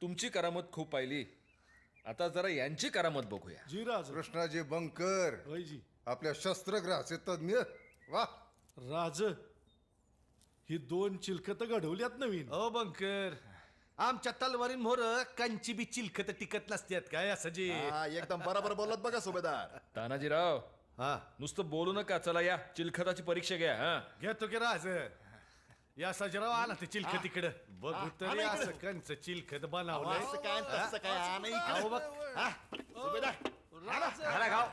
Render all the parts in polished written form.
तुमची करामत खूप पाहिली, आता जरा यांची करामत बघूया. जी राज. कृष्णाजी बंकर होय जी. आपल्या शस्त्रग्रहाचे तज्ञ. वा. राज, ही 2 चिलखत घडवल्यात नवीन. ओ बंकर, आमच्या तलवारीन मोर कंची बी चिलखत टिकत नसतात काय असं जी. हा एकदम बरोबर बोलत बघा सुभेदार. तानाजीराव, हा नुसतं बोलू नका, चला या चिलखताची परीक्षा घ्या. हा, घेतो की राज. या सजराव आला ते चिलखत इकडं बघू तरी असं कंच चिलखत बनवलंय. असं काय तसं काय हा नाही अहो बघ. हा, सुभेदार घाला घाव.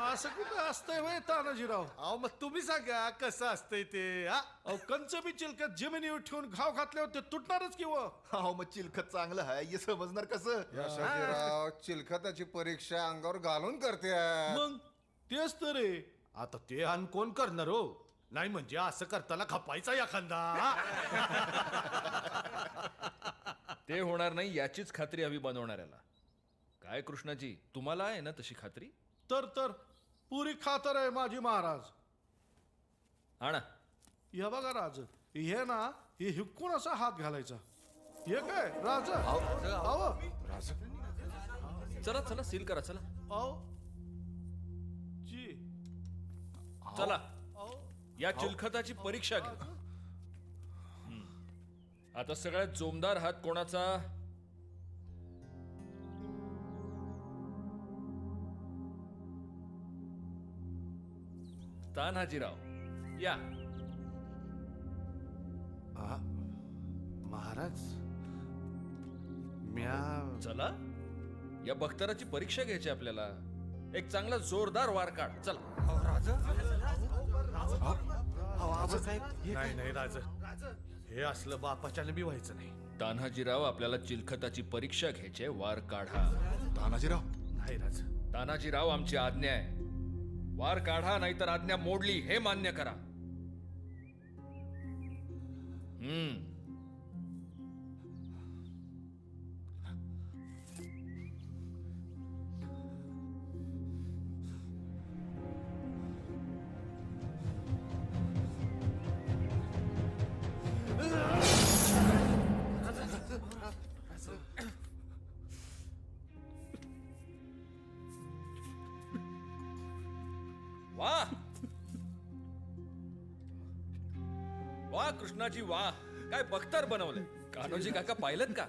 असं कुठं असतंय वय तानाजीराव? अहो मग तुम्ही सांगा कसं असतंय ते. हा अहो कंच बी चिलखत जमिनीवर ठेवून घाव घातल्यावर ते तुटणारच किंवा. हो मग चिलखत चांगलं आहे हे समजणार कसं. या शाजीराव चिलखताची परीक्षा अंगावर घालून करते. मग तेच तर रे. आता ते अन कोण करणार हो. नाही म्हणजे असं करताना खपायचा एखादा. ते होणार नाही याचीच खात्री हवी बनवणाऱ्याला. काय कृष्णाजी, तुम्हाला आहे ना तशी खात्री? तर पुरी खातर आहे माझी महाराज. आणा. हे बघा राज, हे ना हे हिकून असा हात घालायचा. हे काय राज? अहो चला चला, सील करा, चला अहो जी. चला, अहो या चिलखताची परीक्षा घ्या. आता सगळ्यात जोमदार हात कोणाचा? तान्हाजीराव, या. महाराज म्या चला, या बख्तराची परीक्षा घ्यायची आपल्याला. एक चांगला जोरदार वार काढ, चला. नाही नाही राज, हे असलं बापाच्याने बी व्हायचं नाही. तान्हाजीराव, आपल्याला चिलखताची परीक्षा घ्यायची, वार काढा. तानाजीराव नाही राज. तानाजीराव, आमची आज्ञा आहे, वार काढा, नाहीतर आज्ञा मोडली हे मान्य करा. वाह वाह कृष्णाजी, वाह, काय बख्तर बनवलंय. कान्होजी काका, पाहिलं का?